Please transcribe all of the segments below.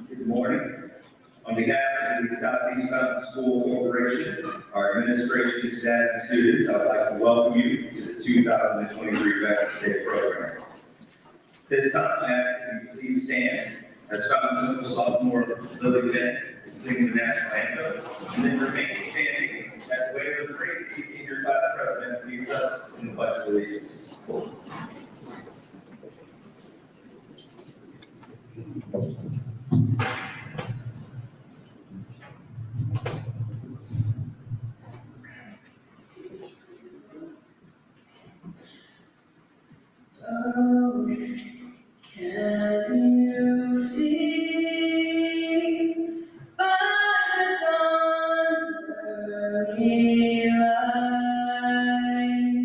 Good morning. On behalf of the Southeast Mountain School Corporation, our administration, staff, and students, I would like to welcome you to the 2023 Veterans Day program. This time, I ask that you please stand as Fountain Central sophomore Lily Bennett will sing the national anthem, and then remain standing as Wayland Crazy, senior class president, leads us in the Pledge of Allegiance. Oh, can you see by the dawn's early light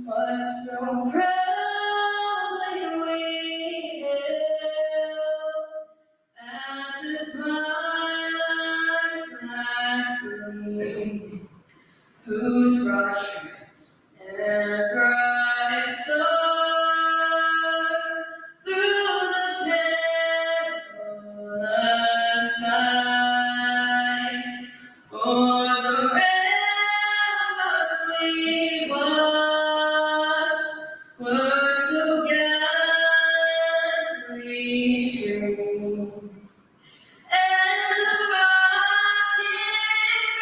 what so proudly we hailed at the twilight's last gleam, whose broad stripes and bright stars through the perilous skies, o'er the ramparts we watched, were so gallantly streamed. And the rockets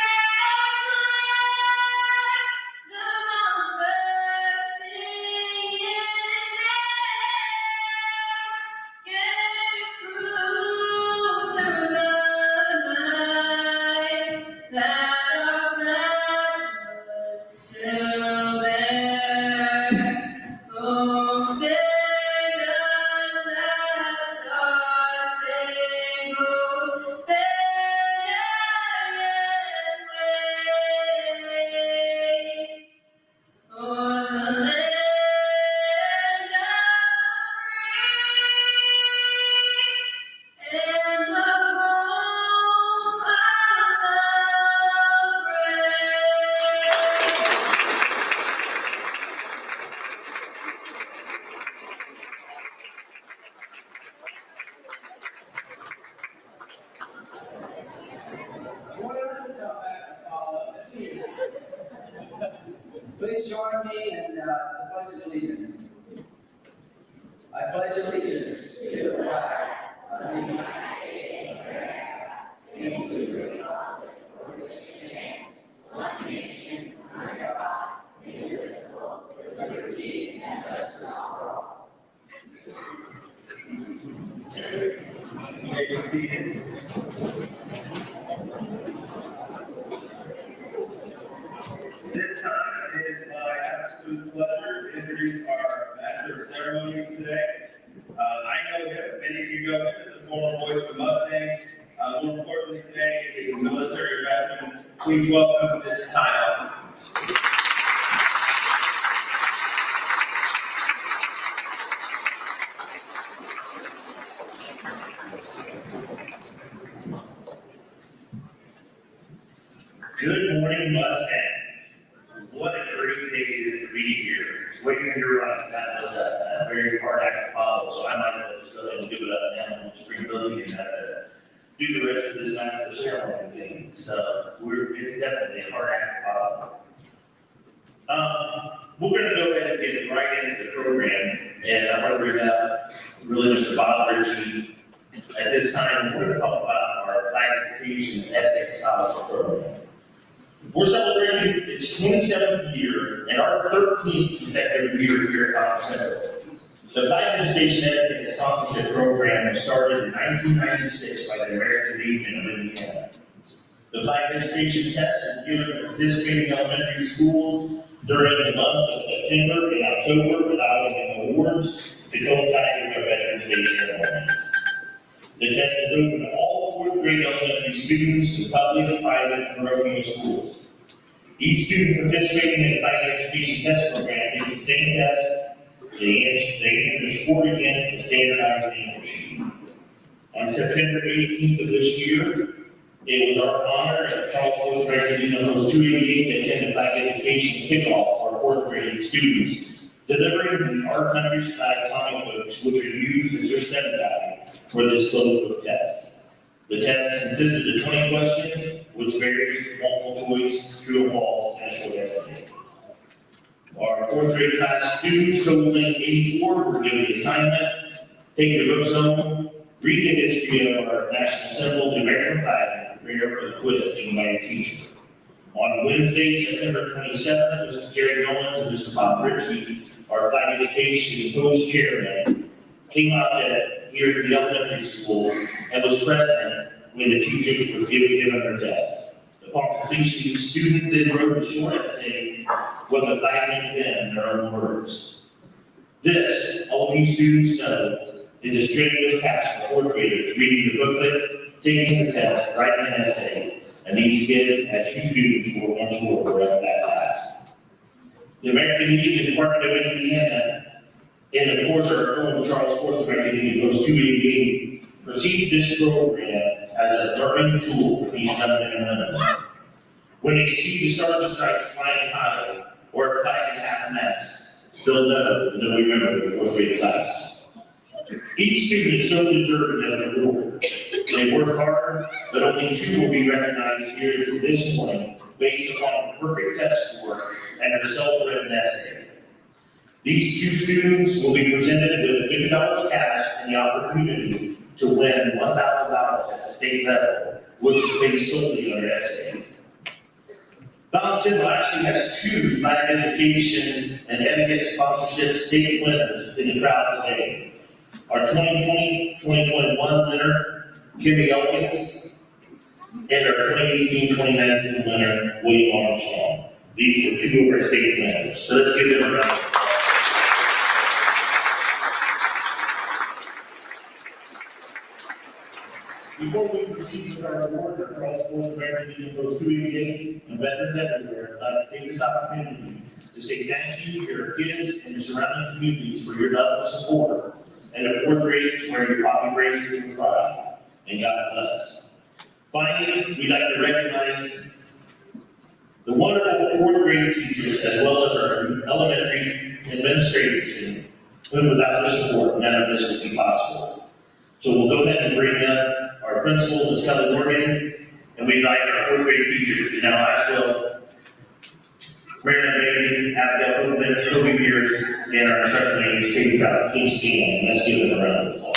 the mountains singing gave proof through the night that our flag was still there. Oh, say does that star-spangled banner yet wave o'er the land of the free and the home of the brave? Please join me in the Pledge of Allegiance. I pledge allegiance to the flag of the United States of America and to the republic for which it stands, one nation, under God, indivisible, with liberty and justice for all. You may be seated. This time, it is my absolute pleasure to introduce our Master of Ceremonies today. I know him, many of you know him as the former voice of the Mustangs. More importantly today, he is a military veteran. Please welcome Mr. Tyle. Good morning, Mustangs. What a great day it is to be here. Waiting your right, that was a very hard act to follow, so I might as well just go ahead and give it up now and just bring Lily and have to do the rest of this master ceremony thing. So it's definitely a hard act to follow. We're gonna go ahead and get right into the program, and I'm gonna bring up really Mr. Bob Ritchie. At this time, we're gonna talk about our Classification and Ethics Scholarship Program. We're celebrating its 27th year and our 13th consecutive year here at College Central. The Flag Education Ethics Sponsorship Program was started in 1996 by the American Legion of Indiana. The Flag Education Test is given to participating elementary schools during the months of September and October, allowing awards to coincide with our Veterans Day ceremony. The test is open to all fourth grade elementary students in public, private, and parochial schools. Each student participating in the Flag Education Test Program takes the same test. They answer the score against the standardized answer sheet. On September 18th of this year, it was our honor at Charles Fourth Grade Union Post 288 to attend the Flag Education kickoff for our fourth grade students, delivering our country's flag comic books, which are used as their study guide for this closed book test. The test consisted of 20 questions, which varies from multiple choice, true or false, and a short essay. Our fourth grade class students, totaling 84, were given the assignment: take your books home, read the history of our national symbol, the American flag, and prepare for the quiz given by your teacher. On Wednesday, September 27th, Mr. Jerry Owens and Mr. Bob Ritchie, our Flag Education Post Chairman, came out here at the elementary school and was present when the teachers were given their test. Upon completion, the student then wrote a short essay what the flag meant to them in their own words. This, all these students know, is a strenuous task for fourth graders: reading the booklet, taking the test, writing an essay, and these kids, as you students were once were in that class. The American Legion Department of Indiana, and of course our own Charles Fourth American Legion Post 288, perceive this program as a learning tool for these young men and women. When they see the Stars and Stripes flying high or a flag in half mast, they'll know and they'll remember the fourth grade class. Each student is so deserving of an award. They work hard, but only 2 will be recognized here this morning based upon the perfect test score and their self-written essay. These 2 students will be presented with $50 cash and the opportunity to win $1,000 at the state level, which is based solely on their essay. College Central actually has 2 Flag Education and Etiquette Sponsorship state winners in the crowd today. Our 2020-2021 winner, Kimmy Elkins, and our 2018-2019 winner, William Armstrong. These are 2 of our state winners. So let's give them a round of applause. Before we proceed with our award for Charles Fourth American Legion Post 288 and veterans everywhere, I'd like to take this opportunity to say thank you to your kids and the surrounding communities for your love and support, and the fourth graders where your Bobby raised with pride, and God bless. Finally, we'd like to recognize the wonderful fourth grade teachers as well as our elementary administration, who without their support, none of this would be possible. So we'll go ahead and bring up our principal, Ms. Kelly Morgan, and we'd like our fourth grade teachers to now Asheville, Maryland Bailey, Abigail Hovind, Kobe Beers, and our instructor names, Katie Crowd, King Stan. Let's give them a round of applause.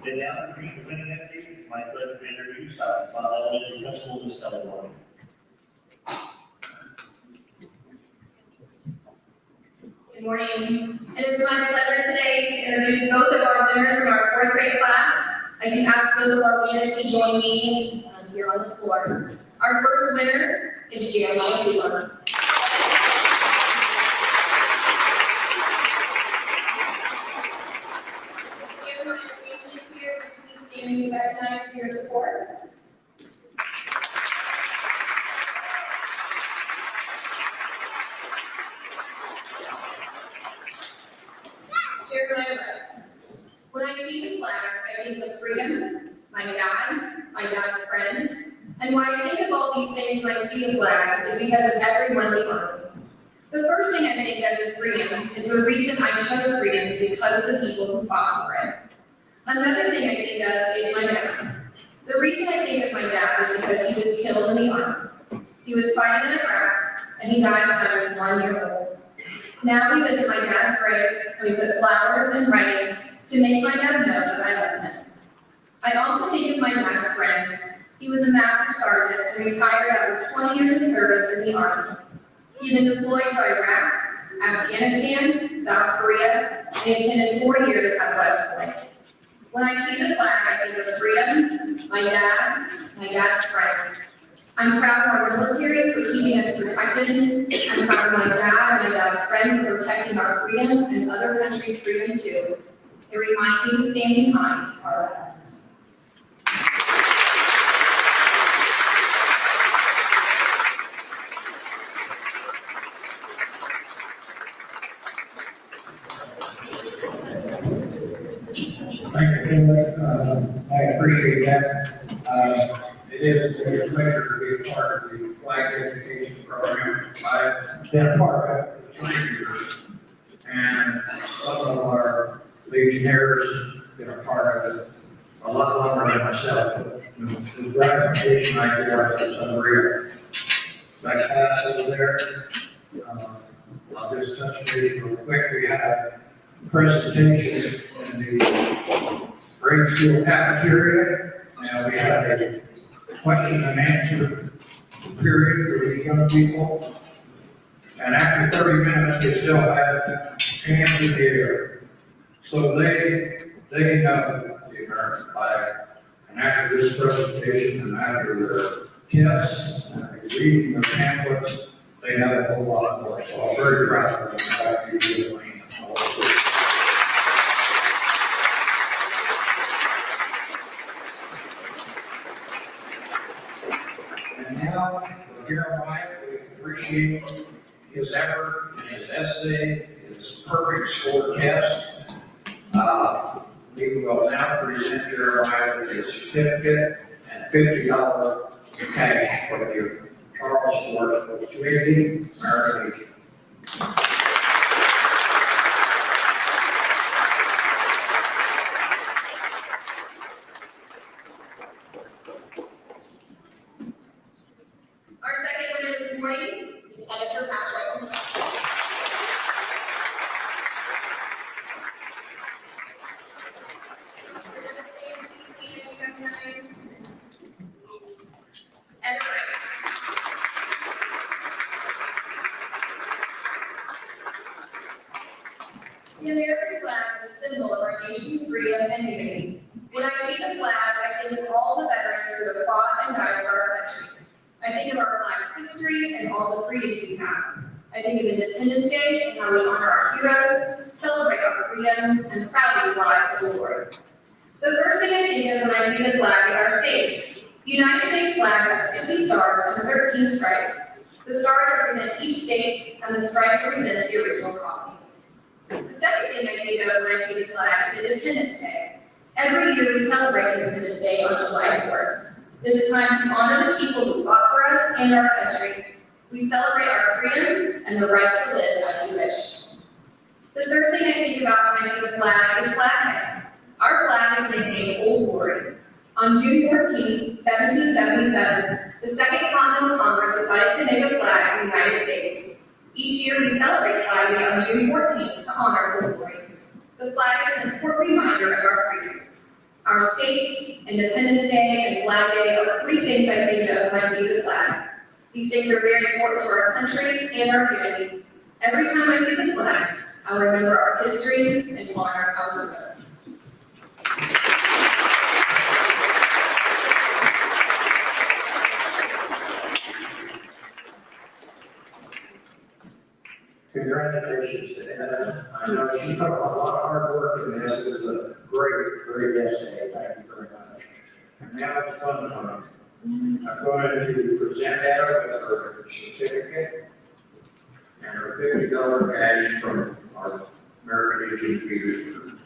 And now to read the winning essay, it's my pleasure to introduce South Elementary Principal, Ms. Kelly Morgan. Good morning. It is my pleasure today to introduce both of our winners from our fourth grade class. I do ask both of our winners to join me here on the floor. Our first winner is Jeremiah Cooper. Jeremiah's family is here to please stand and be recognized for your support. Jeremiah writes, "When I see the flag, I think of freedom, my dad's friend, and why I think of all these things when I see the flag is because of everyone in the Army. The first thing I think of is freedom, is the reason I chose freedom is because of the people who fought for it. Another thing I think of is my dad. The reason I think of my dad is because he was killed in the Army. He was fighting in Iraq, and he died when I was 1 year old. Now we visit my dad's grave, and we put flowers and writings to make my dad know that I love him. I also think of my dad's friend. He was a master sergeant and retired after 20 years of service in the Army. He had been deployed to Iraq, Afghanistan, South Korea, and he attended 4 years at West Point. When I see the flag, I think of freedom, my dad's friend. I'm proud of our military for keeping us protected. I'm proud of my dad and my dad's friend for protecting our freedom and other countries' freedom too. It reminds me to stand behind our veterans. Thank you, Kimberly. I appreciate that. It is a pleasure to be a part of the flag education program. I've been a part of it for 20 years, and some of our legionnaires have been a part of it a lot longer than myself. The gratification I get is unreal. That class over there, I'll just touch base real quick. We had a presentation in the grade school cafeteria, and we had a question and answer period for these young people. And after 30 minutes, they still had hands in the air. So they know the American flag. And after this presentation and after the tests and reading the pamphlets, they know a whole lot more. So I'm very proud of them. Back to you, Elaine. And now, for Jeremiah, we appreciate his effort, his essay, his perfect score test. We will now present Jeremiah with his certificate and $50 cash for the Charles Ford Community American Legion. Our second winner this morning is Etta Kirkpatrick. Etta Rice. The American flag is a symbol of our nation's freedom and unity. When I see the flag, I think of all the veterans who have fought and died for our country. I think of our flag's history and all the freedoms we have. I think of Independence Day and how we honor our heroes, celebrate our freedom, and proudly fly for the Lord. The first thing I think of when I see the flag is our states. The United States flag has 50 stars and 13 stripes. The stars represent each state, and the stripes represent the original colonies. The second thing I think of when I see the flag is Independence Day. Every year we celebrate Independence Day on July 4th. It is a time to honor the people who fought for us and our country. We celebrate our freedom and the right to live as we wish. The third thing I think about when I see the flag is Flag Day. Our flag is nicknamed Old Glory. On June 14, 1777, the Second Continental Congress decided to make a flag for the United States. Each year we celebrate Flag Day on June 14th to honor Old Glory. The flag is an important reminder of our freedom. Our states, Independence Day, and Flag Day are three things I think of when I see the flag. These things are very important to our country and our community. Every time I see the flag, I'll remember our history and honor our purpose. Congratulations to Etta. I know she put a lot of hard work in this. It was a great, great essay. Thank you very much. And now it's fun time. I'm going to present Etta with her certificate and her $50 cash from our American Legion Leaders Group.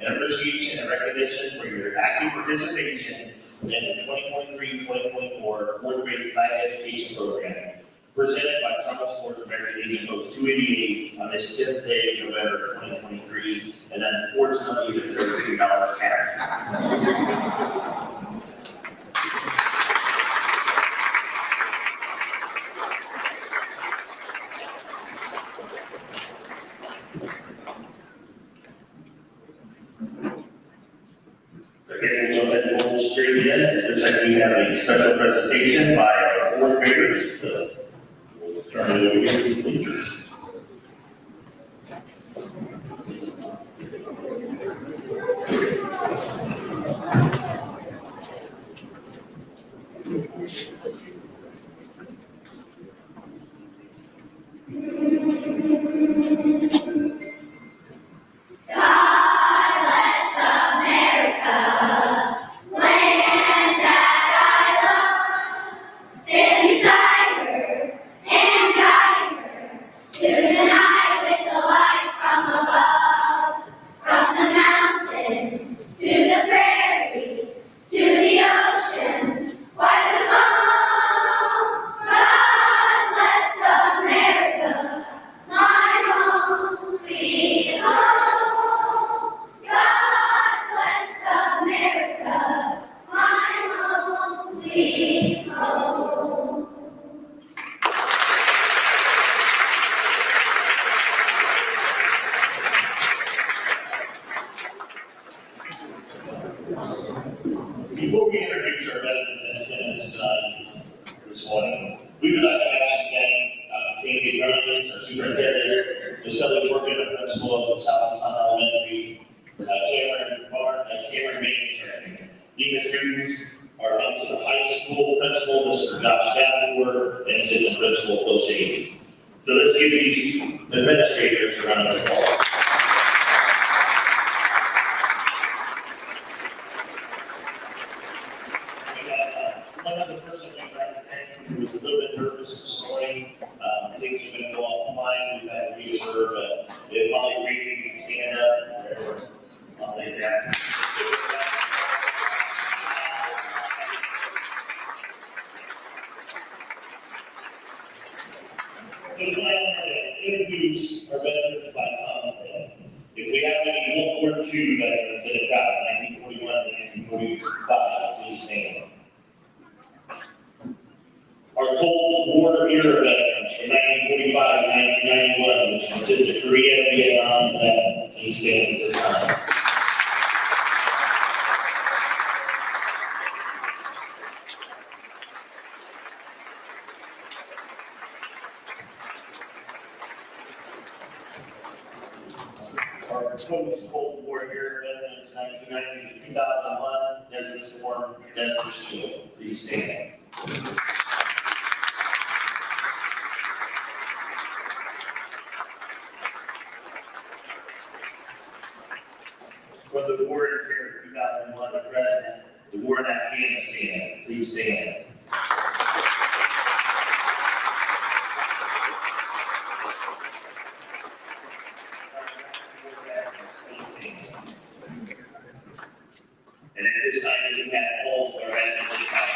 in appreciation and recognition for your active participation in the 2023-2024 fourth grade flag education program, presented by Charles Sports American Legion Post 288 on this 10th day of November 2023, and unfortunately, the $30 cash. Again, we'll let the whole straight in. It looks like we have a special presentation by our fourth graders. So we'll turn it over to the teachers. Before we introduce our veterans in attendance this morning, we would like to ask again Katie Brown, our superintendent, the Southern working the principal of the South Elementary, Cameron Baines, Dean students, our Vincent High School principal, Mr. Josh Davenport, and assistant principal, Coach Amy. So let's give these administrators a round of applause. One other person we'd like to thank who was a little bit nervous this morning. Things have been going fine. We've had to reassure, but if Molly Tracy can stand up, wherever Molly's at. So I want to introduce our veterans by content. If we have any World War II veterans that have died, 1941 to 1945, please stand. Our Cold War era veterans from 1945 to 1991, which consist of Korea, Vietnam, and Lebanon, please stand at this time. Our post-Cold War era veterans, 1990 to 2001, Desert Storm, Desert Shield, please stand. From the war in terror 2001 to present, the war in Afghanistan, please stand. And at this time, we have all of our veterans in the house.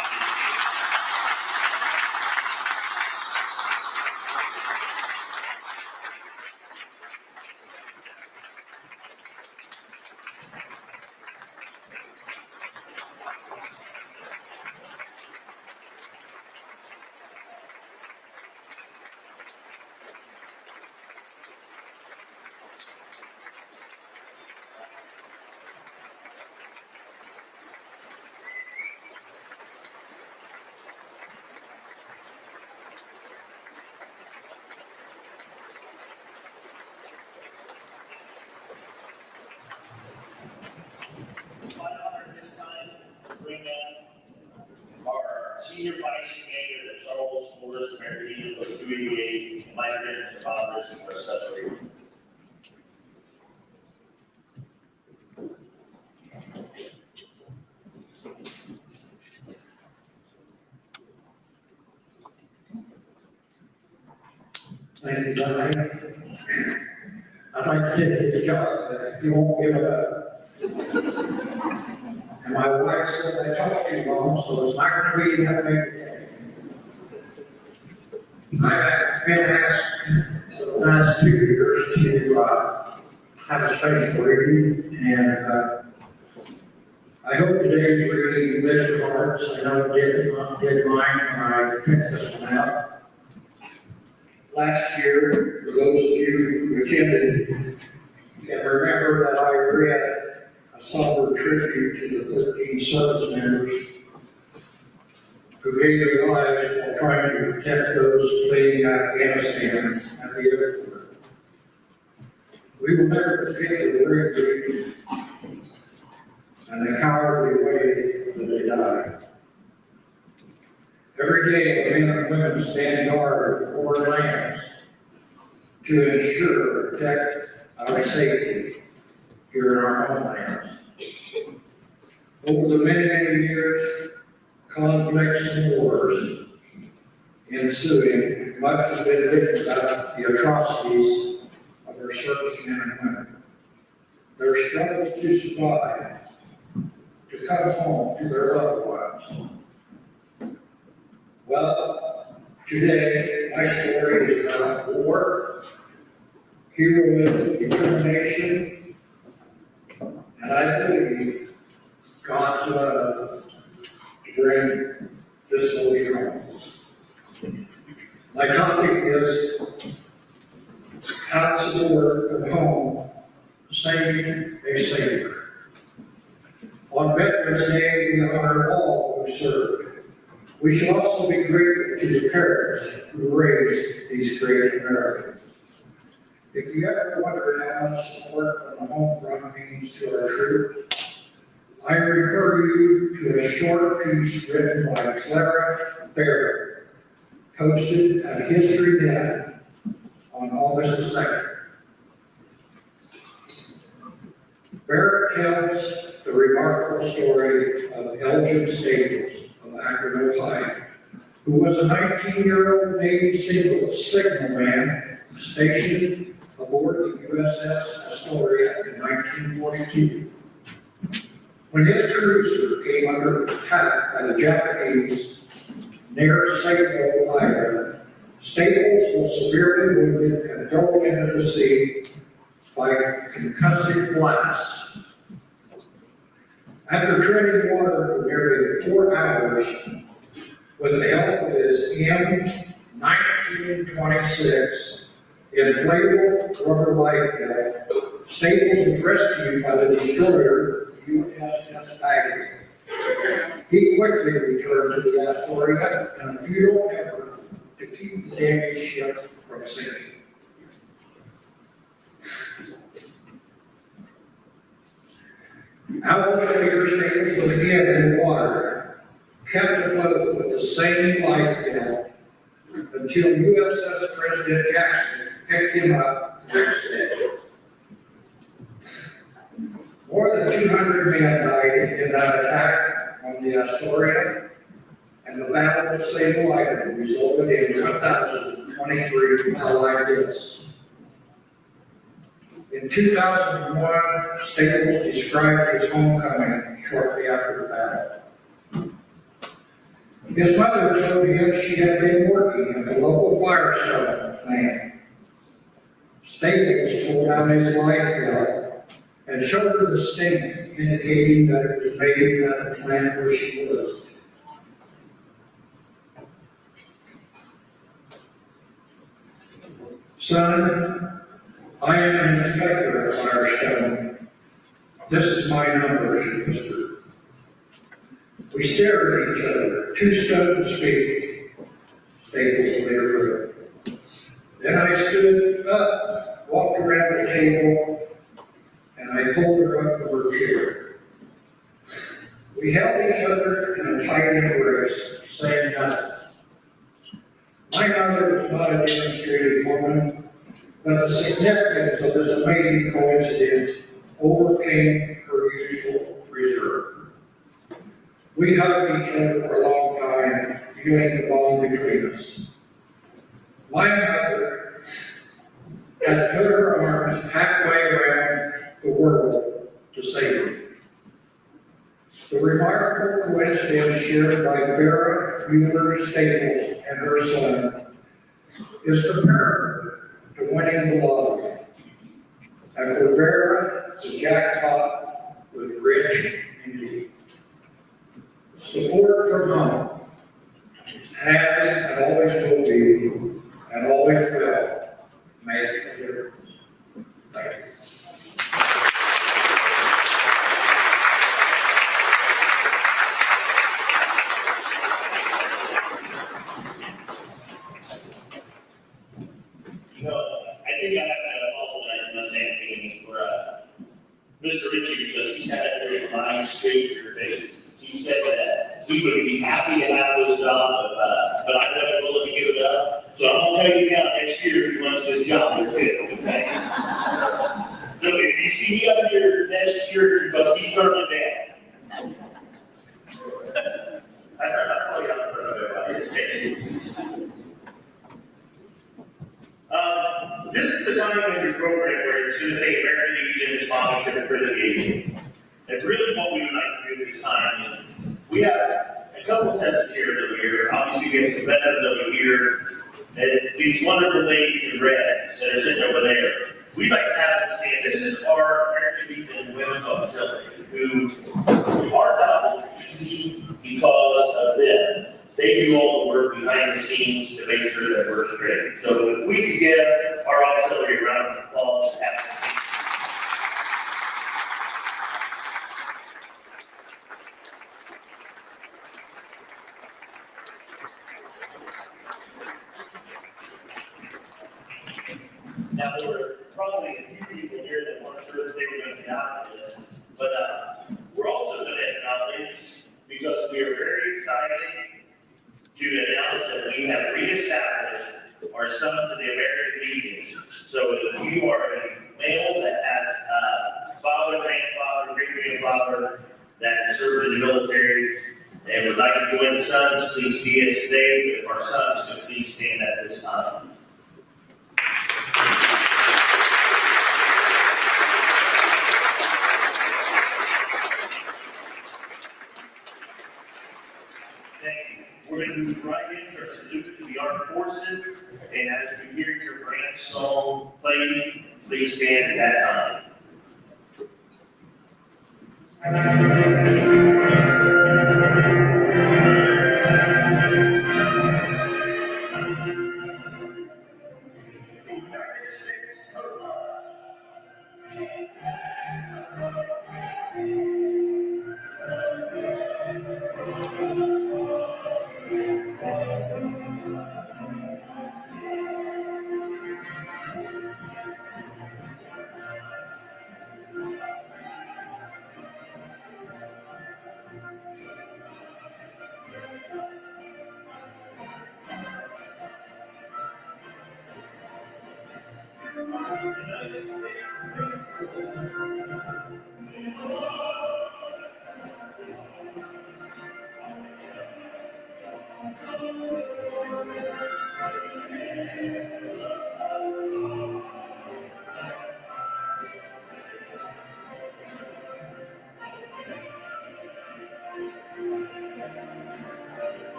Bring up our senior vice commander, Charles Sports American Legion Post 288, and my friends and fathers who are special here. Thank you, John. I'd like to take this job, but you won't give it up. And my wife said, I talked too long, so it's not gonna be that way today. I've been asked for the last 2 years to have a special reading, and I hope today's reading lives your hearts. I know it did mine when I picked this one out. Last year, for those of you who attended, can remember that I read a somber tribute to the 13 service members who gave their lives while trying to protect those fleeing Afghanistan at the airport. We will never forget the bravery and the cowardly way that they died. Every day, men and women stand guard at foreign lands to ensure and protect our safety here in our homelands. Over the many, many years, conflicts and wars ensuing, much has been written about the atrocities of our servicemen and women. Their struggles to survive, to come home to their loved ones. Well, today, my story is about war, heroism, determination, and I believe God's love to bring this soldier home. My topic is how to support from home, saving a Savior. On Veterans Day, we honor all who served. We should also be grateful to the parents who raised these great Americans. If you ever wondered how much support from the home front means to our troops, I refer you to a short piece written by Clara Barrett, posted at History Net on August 2nd. Barrett tells the remarkable story of Elgin Staples of Akron, Ohio, who was a 19-year-old Navy signalman stationed aboard the USS Astoria in 1942. When his cruiser came under attack by the Japanese near St. Island, Staples was severely wounded and thrown into the sea by concussive blasts. After treading water for nearly 4 hours, with the help of his M1926 inflatable rubber life belt, Staples was rescued by the destroyer USS Bagley. He quickly returned to the Astoria in a futile effort to keep the damaged ship from sinking. Hours later, Staples was again in the water, kept afloat with the same life belt until USS President Jackson picked him up the next day. More than 200 men died in that attack on the Astoria, and the Battle of St. Island resulted in 1,023 Allied deaths. In 2001, Staples described his homecoming shortly after the battle. His mother told him she had been working at the local Firestone plant. Staples pulled out his life belt and showed her the stamp indicating that it was made at the plant where she worked. Son, I am an inspector at Firestone. This is my number, she whispered. We stared at each other, too stunned to speak. Staples later wrote. Then I stood up, walked around the table, and I pulled her up from her chair. We held each other in a tight embrace, saying nothing. My mother was not a demonstrative woman, but the significance of this amazing coincidence overcame her usual reserve. We hugged each other for a long time, feeling the bond between us. My mother had put her arms halfway around the world to disabled. The remarkable coincidence shared by Vera Mueller Staples and her son is comparable to winning the lottery. And for Vera, the jackpot was rich indeed. Support from home has and always will be and always will make a difference. Thank you. You know, I think I have to apologize to Mustang Family for, Mr. Ritchie, because he said that there lying straight to your face. He said that he would be happy to have this job, but I wasn't willing to give it up. So I'm gonna tell you now, next year, he wants this job, that's it, okay? So if you see me up here next year, because he turned it down. I heard I call you out in front of everybody, it's okay. This is the time of your program where it's going to say American Legion sponsorship appreciation. And really what we would like to do this time is, we have a couple sets of chairs over here. Obviously, we have some veterans over here, and these wonderful ladies in red that are sitting over there. We'd like to have them stand. This is our American Legion Women's Auxiliary, who our job is easy because of them. They do all the work behind the scenes to make sure that we're straight. So if we could give our auxiliary a round of applause. Now, there were probably a few people here that weren't sure that they were going to get out of this, but we're also going to acknowledge, because we are very excited to announce that we have reestablished our Son to the American Legion. So if you are a male that has father, grandfather, great-grandfather that served in the military and would like to join the Sons, please see us today. If our sons could please stand at this time. Thank you. We're going to move right into our salute to the armed forces, and as you hear your branch song played, please stand at that time.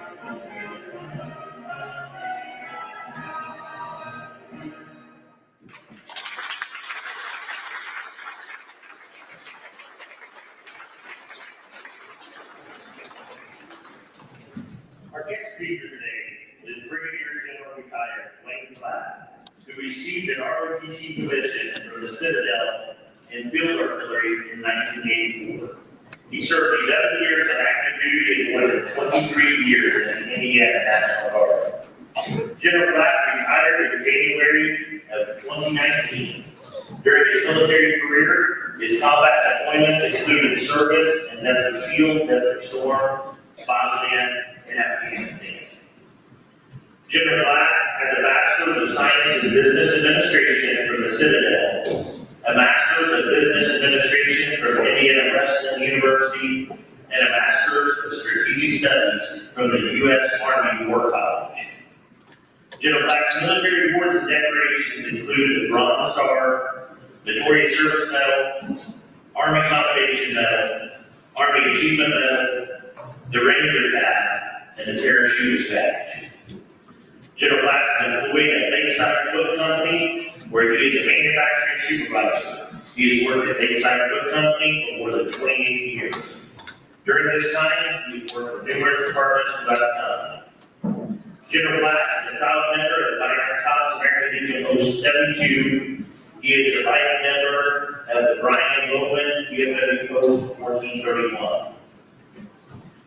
Our guest speaker today is Brigadier General Retired Wayne Platt, who received an ROTC commission from the Citadel in field artillery in 1984. He served 11 years on active duty and more than 23 years in the Indiana National Guard. General Platt retired in January of 2019. During his military career, his combat deployments included service in Desert Shield, Desert Storm, Bosnia, and Afghanistan. General Platt has a Bachelor's of Science in Business Administration from the Citadel, a Master's of Business Administration from Indiana Wesleyan University, and a Master's of Strategic Studies from the U.S. Army War College. General Platt's military awards and decorations include the Bronze Star, Victoria Service Medal, Army Commendation Medal, Army Achievement Medal, the Ranger Tab, and the Parachutist Badge. General Platt is employed at Lakeside Book Company, where he is a manufacturing supervisor. He has worked at Lakeside Book Company for more than 28 years. During this time, he has worked for numerous departments throughout the company. General Platt is a proud member of the Minor Tots American Legion Post 72. He is a life member of the Brian Bowman UFW Post 1431.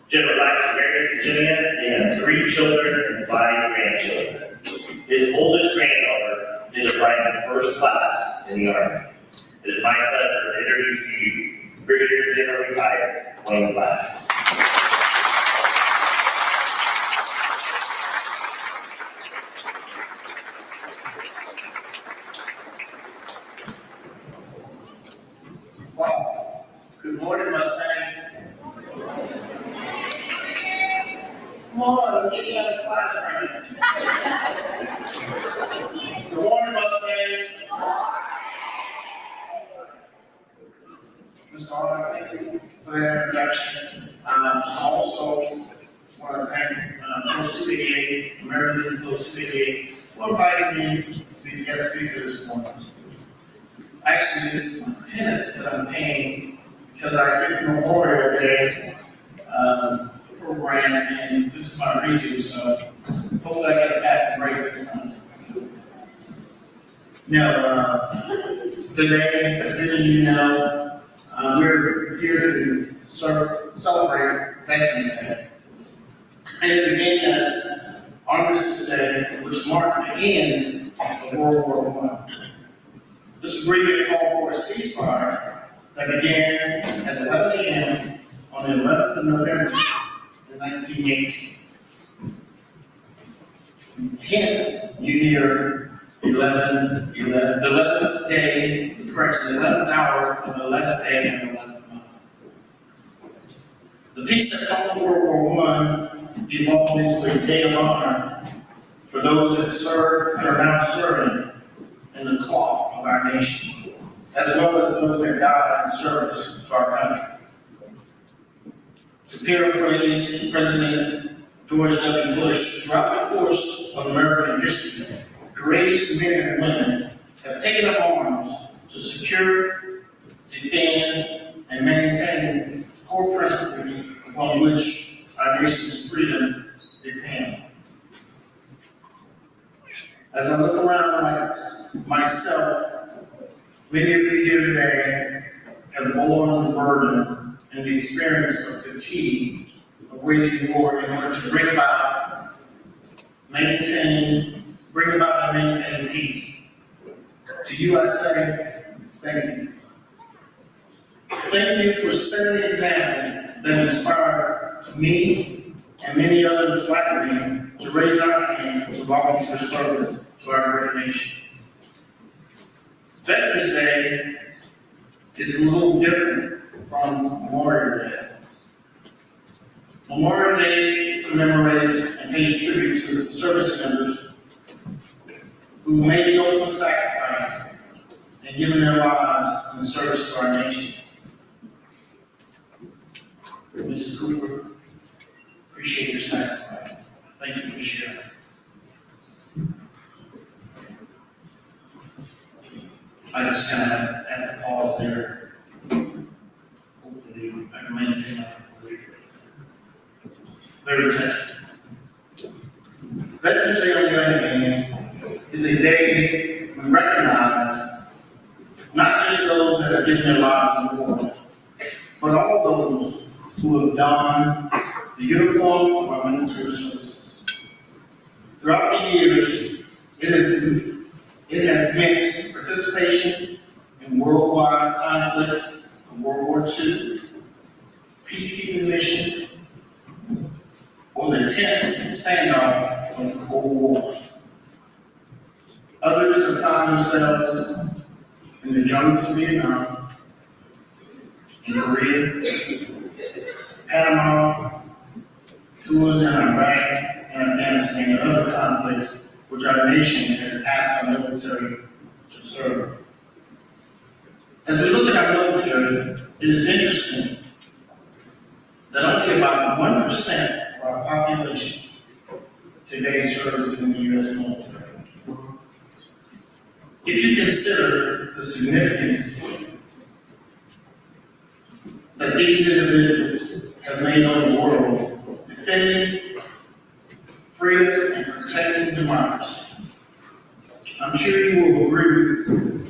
General Platt is married to Simeon. They have 3 children and 5 grandchildren. His oldest granddaughter is a private first class in the Army. It is my pleasure to introduce to you Brigadier General Retired Wayne Platt. Wow. Good morning, Mustangs. Come on, let's get out of class right now. Good morning, Mustangs. Mr. Arnold, thank you for that introduction. I also want to thank Post 288, American Legion Post 288, for inviting me to be the guest speaker this morning. Actually, this is my penance that I'm paying because I get Memorial Day program, and this is my redo, so hopefully I get a passing grade this time. Now, today, as many of you know, we're here to celebrate Veterans Day. And it began as Armistice Day, which marked the end of World War I. This agreement called for a ceasefire that began at 11 a.m. on the 11th of November in 1918. Hence, you hear 11th day, correction, 11th hour of the 11th day of the 11th month. The peace that followed World War I evolved into a day of honor for those that served and are now serving in the cloth of our nation, as well as those that died in service to our country. To paraphrase President George W. Bush, throughout the course of American history, courageous men and women have taken up arms to secure, defend, and maintain core principles upon which our nation's freedom depends. As I look around like myself, many of you here today have borne the burden and the experience of fatigue of waging war in order to bring about and maintain peace. To you I say, thank you. Thank you for setting the example that inspired me and many others like me to raise our hand to volunteer service to our great nation. Veterans Day is a little different from Memorial Day. Memorial Day commemorates and pays tribute to the service members who made the ultimate sacrifice and given their lives in service to our nation. Mrs. Cooper, appreciate appreciate your sacrifice. Thank you for sharing. I just kind of have to pause there. Hopefully, I can maintain my career. Very touching. Veterans Day, on the other hand, is a day we recognize not just those that have given their lives in war, but all those who have donned the uniform of our military services. Throughout the years, it has meant participation in worldwide conflicts of World War II, peacekeeping missions, or the tense standoff of the Cold War. Others have found themselves in the jungles of Vietnam, in Korea, Panama, tours in Iraq and Afghanistan, and other conflicts which our nation has asked our military to serve. As we look at our military, it is interesting that only about 1% of our population today serves in the U.S. military. If you consider the significance that these individuals have made on the world, defending freedom and protecting democracy, I'm sure you will agree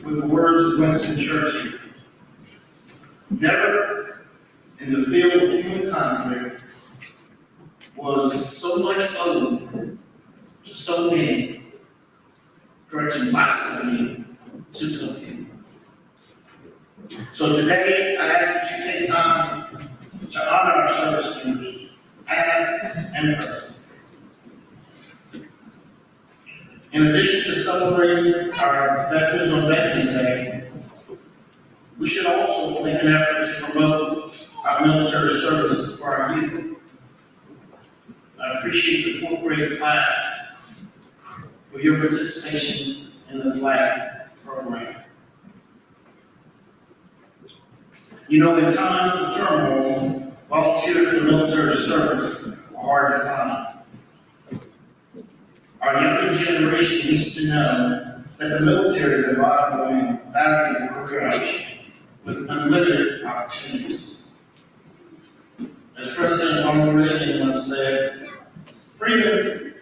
with the words of Winston Churchill. Never in the field of human conflict was so much owed to so many, lots of me to so many. So today, I ask that you take time to honor our service members, past and present. In addition to celebrating our veterans on Veterans Day, we should also make an effort to promote our military service for our youth. I appreciate the 4th grade class for your participation in the flag program. You know, in times of turmoil, volunteers for military service are hard to find. Our younger generation needs to know that the military is a viable and valuable career option with unlimited opportunities. As President Ronald Reagan once said, freedom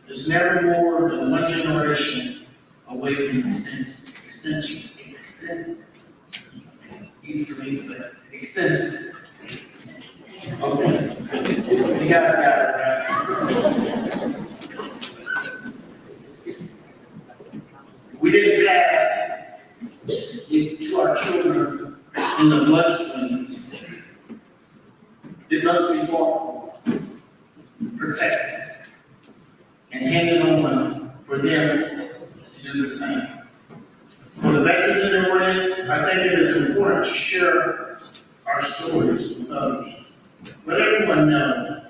is never more than one generation away from extension. Easy for me to say. Extension. Okay. You guys got it, right? We didn't pass it to our children in the bloodstream. It must be fought for, protected, and handed on for them to do the same. For the veterans and their friends, I think it is important to share our stories with others. Let everyone know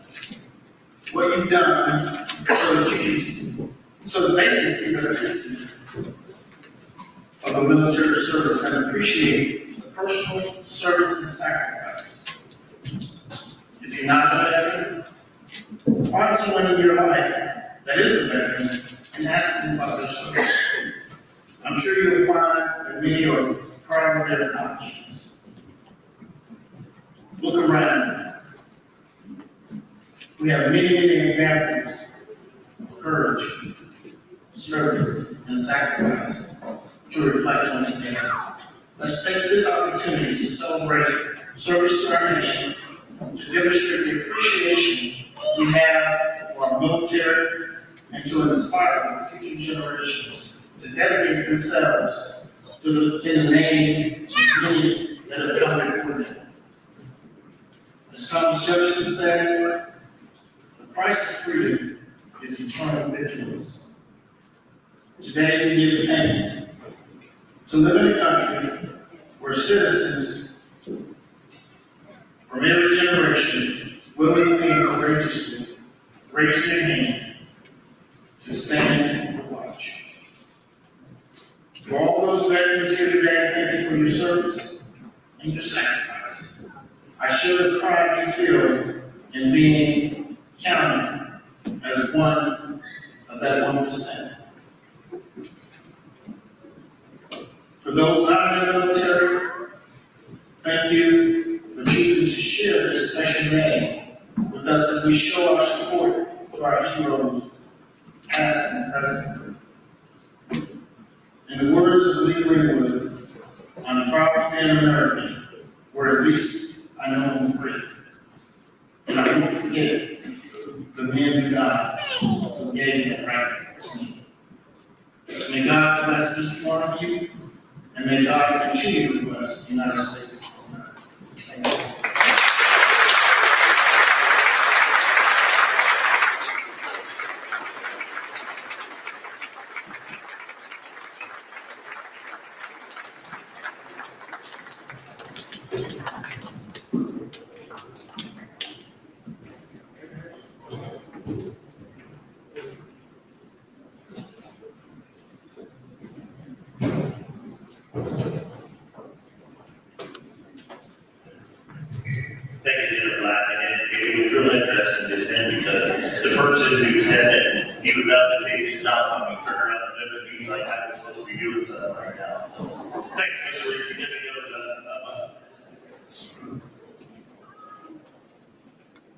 what you've done so that they can see the benefits of a military service and appreciate the personal service and sacrifice. If you're not a veteran, find someone in your life that is a veteran and ask them about their service. I'm sure you'll find that many are proud of their accomplishments. Look around. We have many examples of courage, service, and sacrifice to reflect on today. Let's take this opportunity to celebrate service to our nation, to demonstrate the appreciation we have for our military, and to inspire future generations to dedicate themselves in the name of many that have come before them. As Thomas Jefferson said, the price of freedom is eternal vigilance. Today we give thanks to live in a country where citizens from every generation willingly and courageously raise their hand to stand and watch. For all those veterans here today, thank you for your service and your sacrifice. I share the pride you feel in being county as one of that 1%. For those not in the military, thank you for choosing to share this special day with us as we show our support to our heroes, past and present. In the words of Lee Greenwood, I'm proud to be an American, where at least I know I'm free. And I won't forget the men who died who gave that right to me. May God bless each one of you, and may God continue to bless the United States of America. Thank you. Thank you, General Black, and it was real interesting just then because the person who said that he would love to take his job from me turned around and looked at me like I was supposed to be doing something right now, so. Thanks, Mr. Reese, you did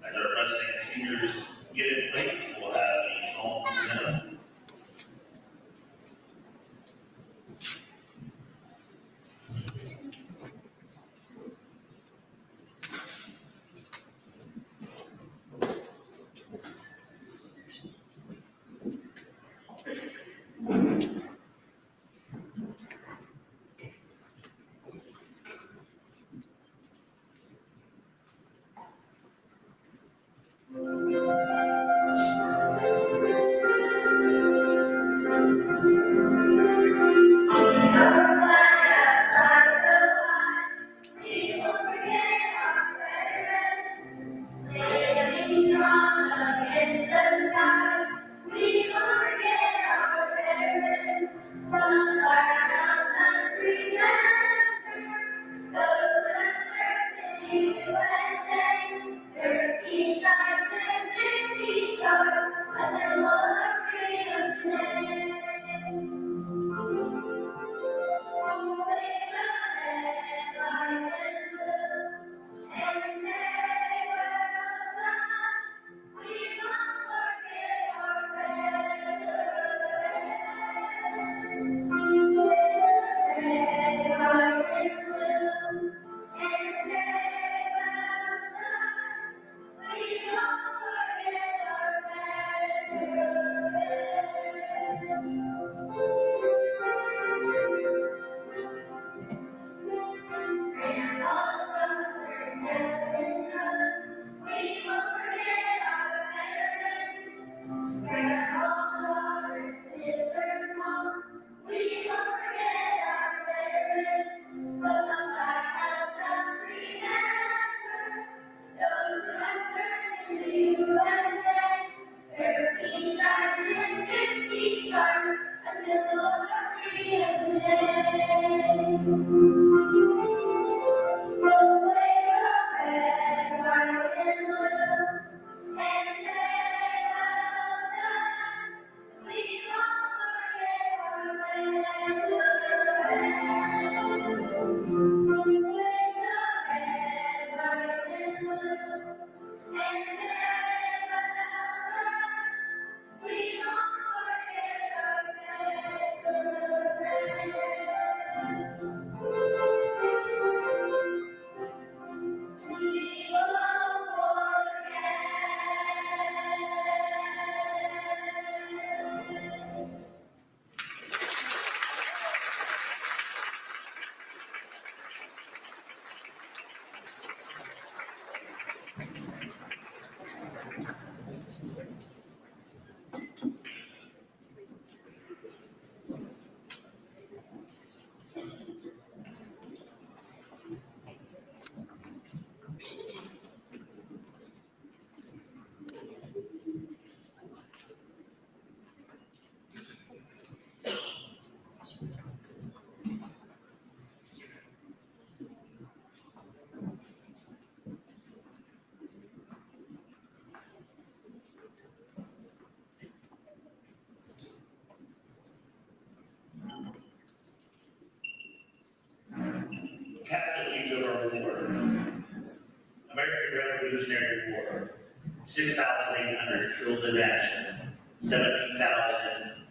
as our president and seniors get in place, we'll have a song for them. 6,800 killed in action, 17,000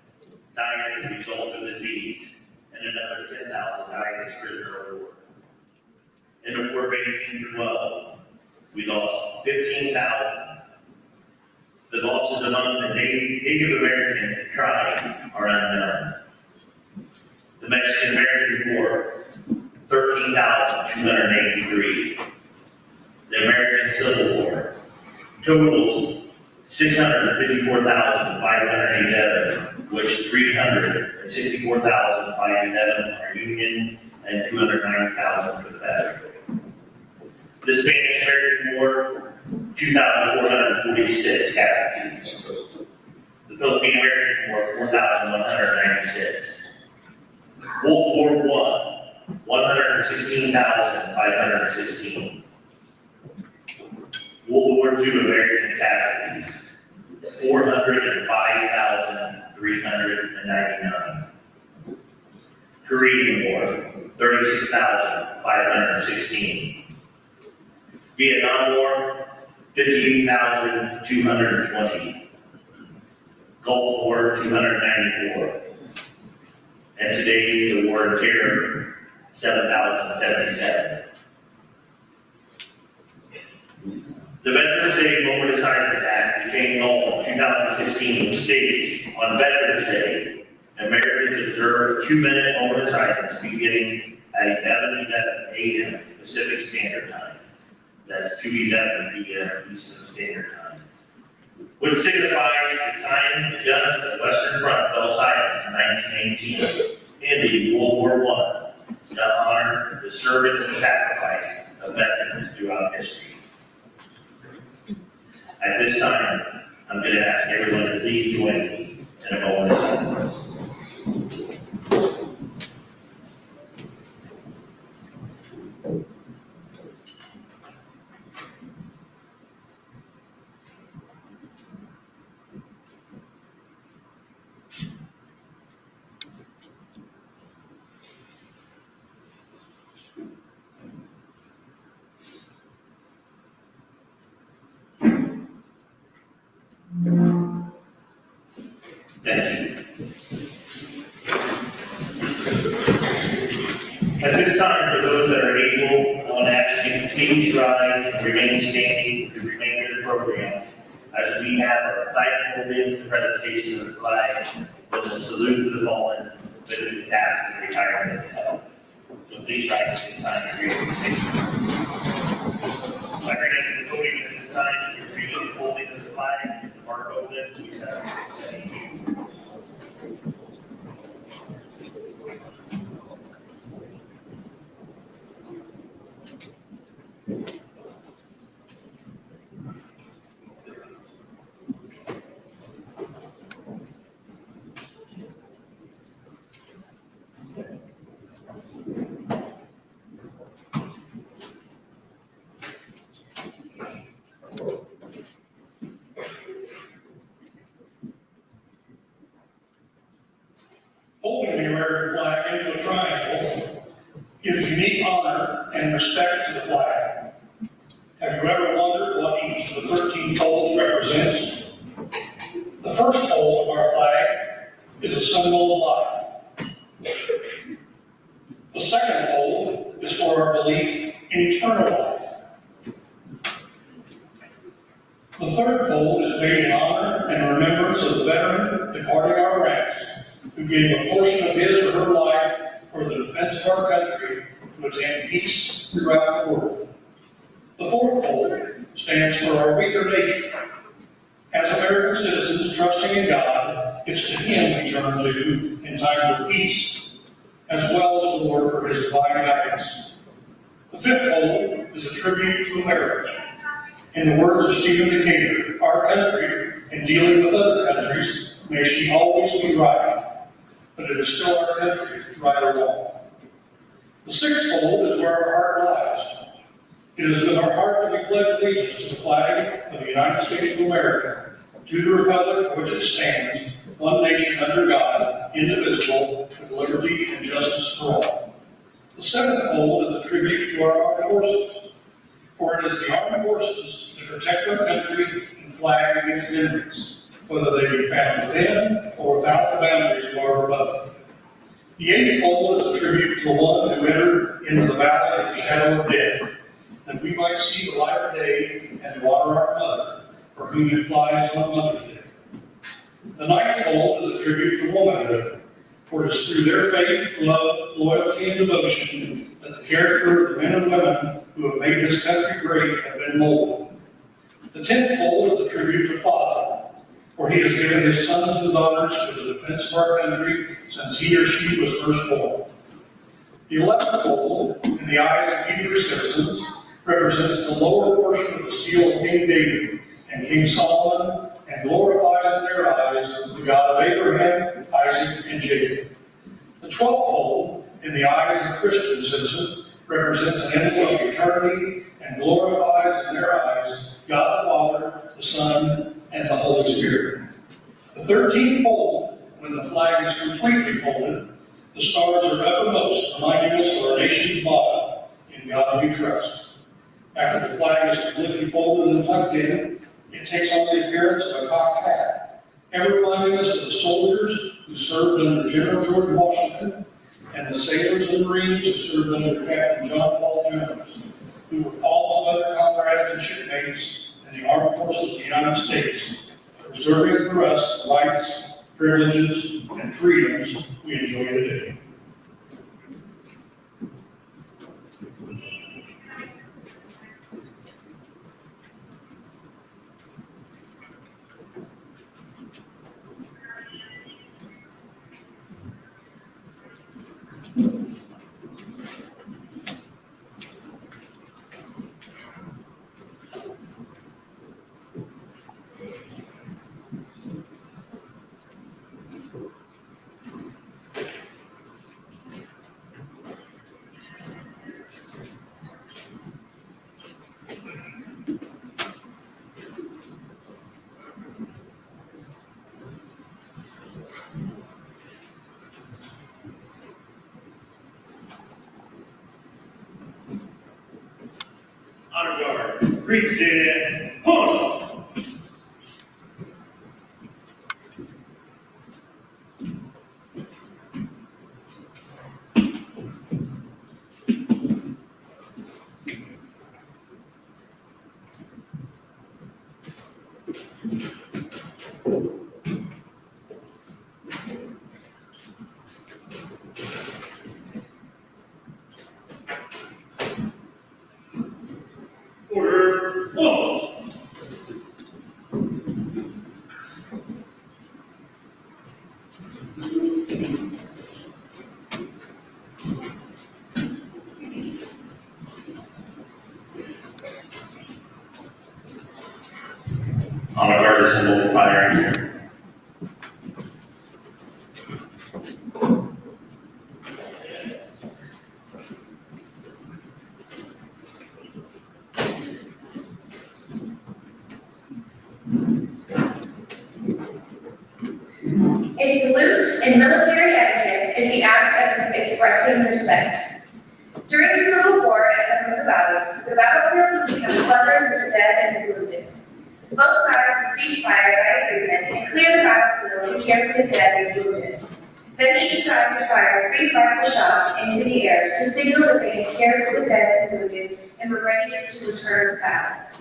died as a result of disease, and another 10,000 died as prisoner of war. In the War of 1812, we lost 15,000. The losses among the Native American tribe are unknown. The Mexican-American War, 13,283. The American Civil War totals 654,511, which 364,511 are Union and 290,000 Confederate. The Spanish-American War, 2,446 casualties. The Philippine-American War, 4,196. World War I, 116,516. World War II American casualties, 405,399. Korean War, 36,516. Vietnam War, 58,220. Gulf War, 294. And today, the War of Terror, 7,077. The Veterans Day Moment of Silence Act became law in 2016, which states on Veterans Day, Americans observe a 2-minute moment of silence beginning at 11:11 a.m. Pacific Standard Time. That's 2:11 p.m. Eastern Standard Time, which signifies the time the guns of the Western Front fell silent in 1918, ending World War I, to honor the service and sacrifice of veterans throughout history. At this time, I'm going to ask everyone to please join me in a moment of silence. Thank you. At this time, for those that are able, I want to ask you to please rise and remain standing for the remainder of the program as we have our flag holding, the presentation of the flag, with a salute to the fallen, those who passed and retirement of the health. So please rise at this time and read the presentation. By bringing the podium at this time, you're reading the holding of the flag, the mark open, please have a thank you. Folding the American flag into a triangle gives unique honor and respect to the flag. Have you ever wondered what each of the 13 folds represents? The first fold of our flag is a symbol of life. The second fold is for our belief in eternal life. The third fold is made in honor and remembrance of the veteran departing our ranks, who gave a portion of his or her life for the defense of our country to attain peace throughout the world. The fourth fold stands for our weaker nature. As American citizens trusting in God, it's to Him we turn to in times of peace, as well as the Lord for His divine guidance. The fifth fold is a tribute to America. In the words of Stephen Decatur, our country, in dealing with other countries, may she always be right, but it is still our country, right or wrong. The sixth fold is where our heart lies. It is with our heart that we pledge allegiance to the flag of the United States of America, to the republic for which it stands, one nation under God, indivisible, with liberty and justice for all. The seventh fold is a tribute to our armed forces. for it is the armed forces that protect our country and flag against enemies, whether they be found within or without the boundaries of our republic. The eighth fold is a tribute to the one who entered into the valley of the shadow of death, that we might see the light of day and to honor our mother, for whom it flies on Mother's Day. The ninth fold is a tribute to womanhood, for it is through their faith, love, loyalty, and devotion that the character of the men and women who have made this country great have been molded. The 10th fold is a tribute to father, for he has given his sons and daughters for the defense of our country since he or she was first born. The 11th fold, in the eyes of Hebrew citizens, represents the lower portion of the seal of King David and King Solomon, and glorifies in their eyes the God of Abraham, Isaac, and Jacob. The 12th fold, in the eyes of Christian citizens, represents an emblem of eternity and glorifies in their eyes God the Father, the Son, and the Holy Spirit. The 13th fold, when the flag is completely folded, the stars are uppermost, reminding us of our nation's motto, in God we trust. After the flag is completely folded and tucked in, it takes on the appearance of a cocked hat, ever reminding us of the soldiers who served under General George Washington and the sailors and Marines who served under Captain John Paul Jones, who were fallen by their comrades and shipmates in the armed forces of the United States, preserving for us the rights, privileges, and freedoms we enjoy today. Honor guard, present, hold. Order, hold. Honor guard assemble for firing. A salute in military etiquette is the act of expressing respect. During the Civil War, as some of the battlefields would become cluttered with the dead and the wounded. Both sides would cease fire by agreement and clear the battlefield to care for the dead and wounded. Then each side would fire 3 rifle shots into the air to signal that they had cared for the dead and wounded and were ready to return to battle.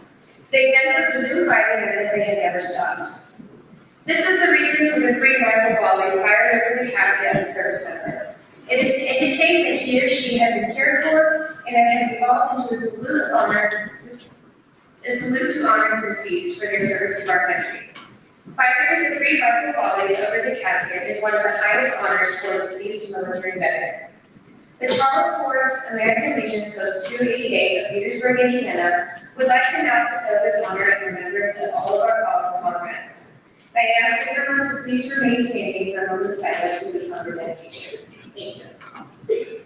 They then would resume fighting as if they had never stopped. This is the reason for the 3 rifle volleys fired over the casket of a service member. It is to indicate that he or she had been cared for, and it has evolved into a salute to honor the deceased for their service to our country. Firing the 3 rifle volleys over the casket is one of the highest honors for a deceased military veteran. The Charles Forrest American Legion Post 288 of Petersburg, Indiana, would like to now bestow this honor in remembrance of all of our fallen comrades. I ask everyone to please remain standing for a moment of silence with this honor dedication. Thank you.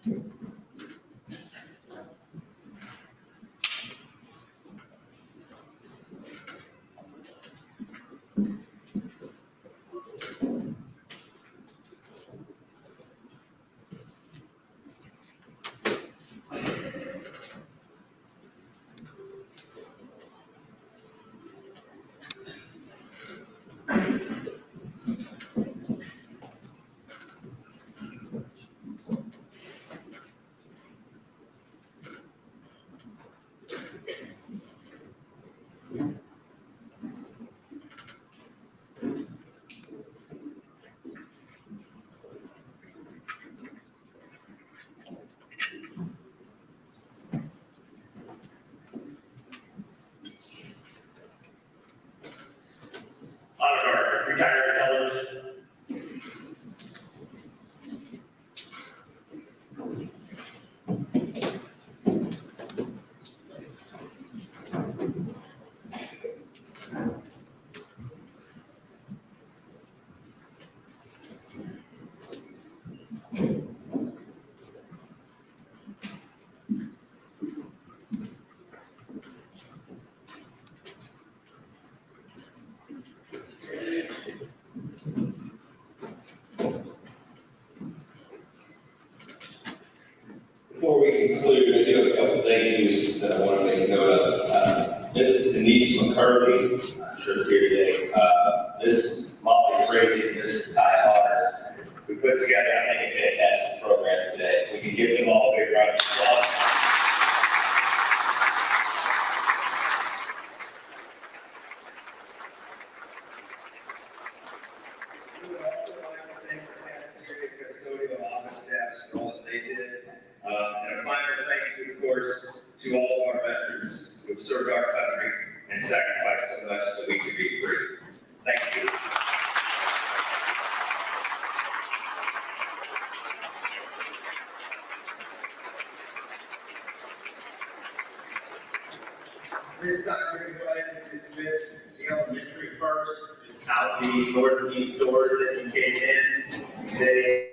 Honor our retired elders. Before we conclude, I do have a couple thank yous that I want to make note of. Mrs. Denise McCurley, I'm sure is here today. Miss Molly Frazee, and Mr. Ty Hodder, we put together, I think, a fantastic program today. We can give them all a big round of applause. We would also like to thank the cafeteria custodial office staffs for all that they did. And a final thank you, of course, to all of our veterans who have served our country and sacrificed so much so we could be free. Thank you. This time, we're going to go ahead and dismiss the elementary first. It's out the north and east doors that you came in. They